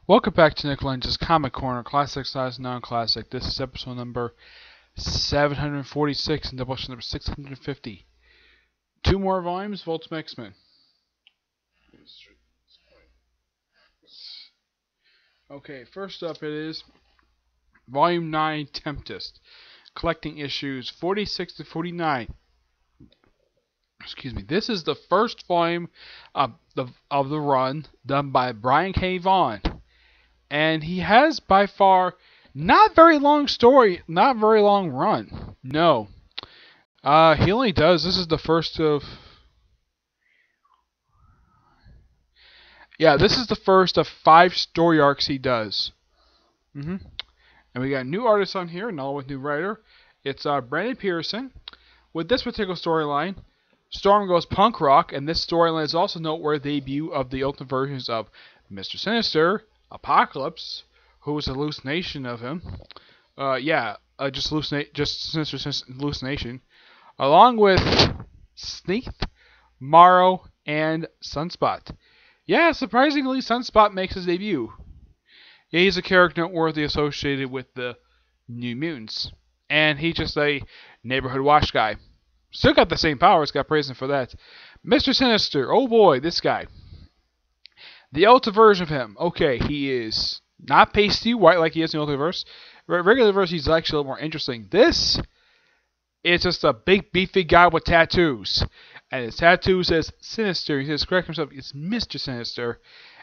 Welcome back to Lenz's Comic Corner, Classic Size Non-Classic. This is episode number 746 and Doubleshot number 650. Two more volumes of Ultimate X-Men. Okay, first up it is Volume 9, Tempest, collecting issues 46 to 49. Excuse me. This is the first volume of the run done by Brian K. Vaughan. And he has by far not very long story, not very long run. No. He only does. This is the first of. Yeah, this is the first of 5 story arcs he does. And we got new artists on here, and all with new writer. It's Brandon Pearson. With this particular storyline, Storm goes punk rock, and this storyline is also noteworthy debut of the ultimate versions of Mr. Sinister, Apocalypse, who was a hallucination of him. Just Sinister's hallucination, along with Sneath, Morrow, and Sunspot. Yeah, surprisingly, Sunspot makes his debut. Yeah, he's a character noteworthy associated with the New Mutants, and he's just a neighborhood watch guy. Still got the same powers, got praised for that. Mr. Sinister, oh boy, this guy. The Ultimate version of him, okay, he is not pasty white like he is in the Ultimaverse. Regular verse, he's actually a little more interesting. This is just a big, beefy guy with tattoos. And his tattoo says Sinister. He says, correct himself, it's Mr. Sinister.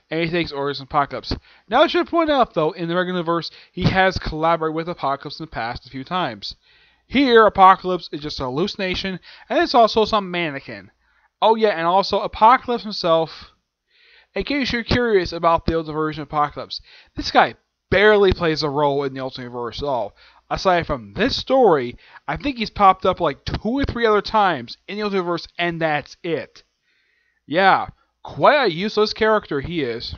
And he takes orders from Apocalypse. Now, I should point out, though, in the regular verse, he has collaborated with Apocalypse in the past a few times. Here, Apocalypse is just a hallucination, and it's also some mannequin. Oh, yeah, and also Apocalypse himself. In case you're curious about the Ultimate version of Apocalypse, this guy barely plays a role in the Ultimate verse at all. Aside from this story, I think he's popped up like 2 or 3 other times in the Ultimate verse, and that's it. Yeah, quite a useless character he is.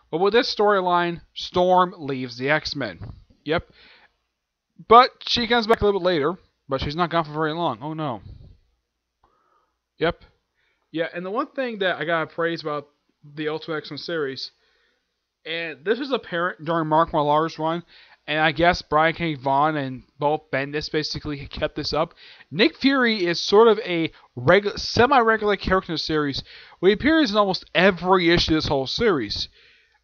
But with this storyline, Storm leaves the X-Men. Yep. But she comes back a little bit later, but she's not gone for very long. Oh no. Yep. Yeah, and the one thing that I gotta praise about the Ultimate X-Men series, and this was apparent during Mark Millar's run, and I guess Brian K. Vaughan and both Bendis basically kept this up. Nick Fury is sort of a semi-regular character in the series, where he appears in almost every issue of this whole series,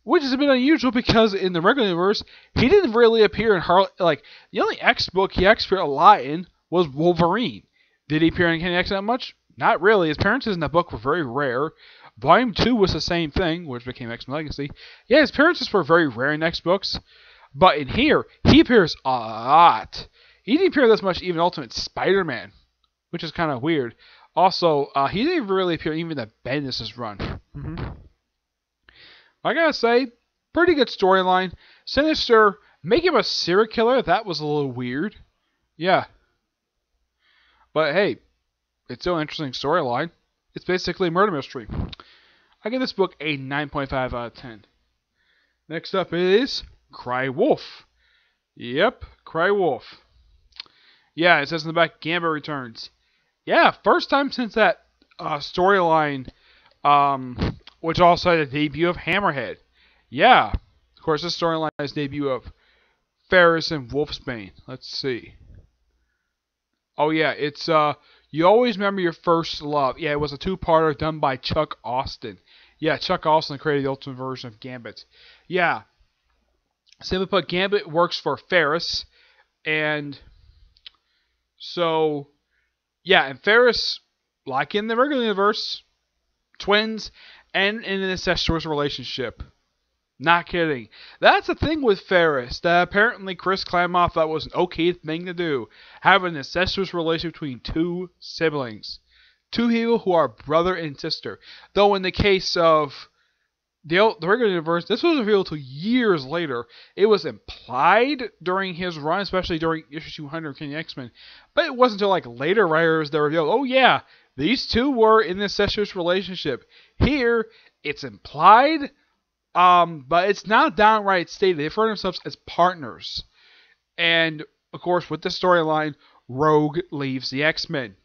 which is a bit unusual because in the regular universe, he didn't really appear in the only X book he appeared a lot in was Wolverine. Did he appear in any X that much? Not really. His appearances in that book were very rare. Volume 2 was the same thing, which became X-Men Legacy. Yeah, his appearances were very rare in X books. But in here, he appears a lot. He didn't appear this much even in Ultimate Spider-Man, which is kind of weird. Also, he didn't really appear even in Bendis' run. I gotta say, pretty good storyline. Sinister, make him a serial killer, that was a little weird. Yeah. But hey, it's still an interesting storyline. It's basically a murder mystery. I give this book a 9.5 out of 10. Next up is Cry Wolf. Yep, Cry Wolf. Yeah, it says in the back, Gambit returns. Yeah, first time since that storyline, which also had a debut of Hammerhead. Yeah, of course, this storyline has debut of Ferris and Wolfsbane. Let's see. Oh yeah, it's You Always Remember Your First Love. Yeah, it was a 2-parter done by Chuck Austin. Yeah, Chuck Austin created the Ultimate version of Gambit. Yeah. Simply put, Gambit works for Ferris. And so, yeah, and Ferris, like in the regular universe, twins and in an incestuous relationship. Not kidding. That's the thing with Ferris, that apparently Chris Klamoff thought was an okay thing to do. Have an incestuous relationship between 2 siblings. 2 people who are brother and sister. Though in the case of the regular universe, this was revealed to years later. It was implied during his run, especially during issue 200 of King of X-Men. But it wasn't until like later writers that revealed, oh yeah, these 2 were in an incestuous relationship. Here, it's implied, but it's not downright stated. They refer to themselves as partners. And, of course, with this storyline, Rogue leaves the X-Men.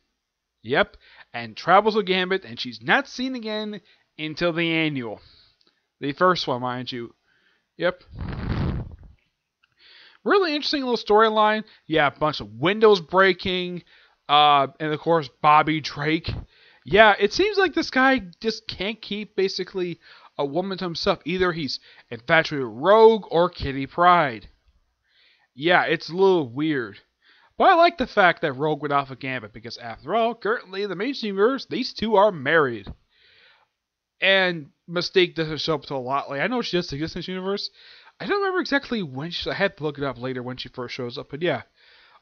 Yep, and travels with Gambit, and she's not seen again until the annual. The first one, mind you. Yep. Really interesting little storyline. Yeah, a bunch of windows breaking, and of course Bobby Drake. Yeah, it seems like this guy just can't keep basically a woman to himself. Either he's infatuated with Rogue or Kitty Pryde. Yeah, it's a little weird. But I like the fact that Rogue went off a Gambit because, after all, currently in the mainstream universe, these two are married. And Mystique doesn't show up until a lot later. I know she does exist in this universe. I don't remember exactly when I had to look it up later when she first shows up. But yeah,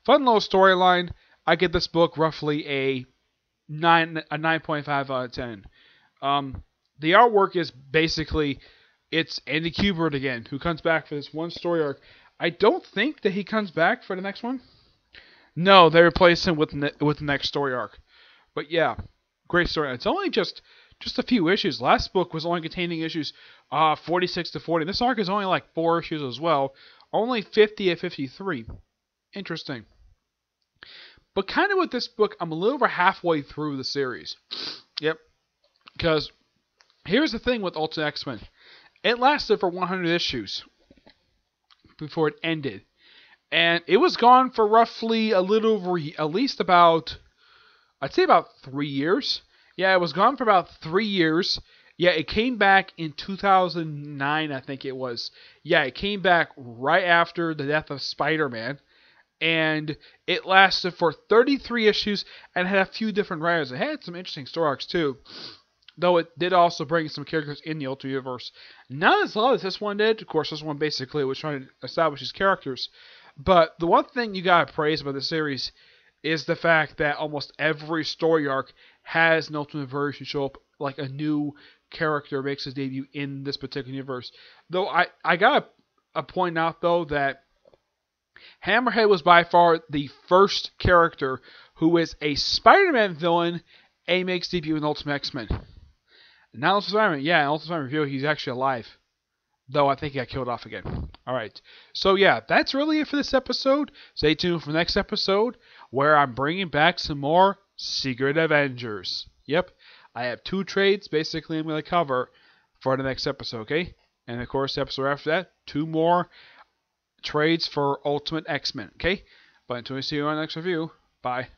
fun little storyline. I get this book roughly a 9.5 out of 10. The artwork is basically, it's Andy Kubert again, who comes back for this one story arc. I don't think that he comes back for the next one. No, they replace him with the next story arc. But yeah, great story. It's only just a few issues. Last book was only containing issues 46 to 40. This arc is only like 4 issues as well. Only 50 to 53. Interesting. But kind of with this book, I'm a little over halfway through the series. Yep. Because here's the thing with Ultimate X-Men. It lasted for 100 issues before it ended. And it was gone for roughly a little over, at least about, I'd say about 3 years. Yeah, it was gone for about 3 years. Yeah, it came back in 2009, I think it was. Yeah, it came back right after the death of Spider-Man. And it lasted for 33 issues and had a few different writers. It had some interesting story arcs too. Though it did also bring some characters in the Ultimate Universe. Not as long as this one did. Of course, this one basically was trying to establish these characters. But the one thing you gotta praise about this series is the fact that almost every story arc has an Ultimate version show up, like a new character makes his debut in this particular universe. Though I gotta point out though that Hammerhead was by far the first character who is a Spider-Man villain and makes debut in Ultimate X-Men. Now Ultimate Spider-Man, yeah, in Ultimate Spider-Man review, he's actually alive. Though I think he got killed off again. Alright, so yeah, that's really it for this episode. Stay tuned for the next episode, where I'm bringing back some more Secret Avengers. Yep, I have 2 trades basically I'm going to cover for the next episode, okay? And of course, the episode after that, 2 more trades for Ultimate X-Men, okay? But until we see you on the next review, bye.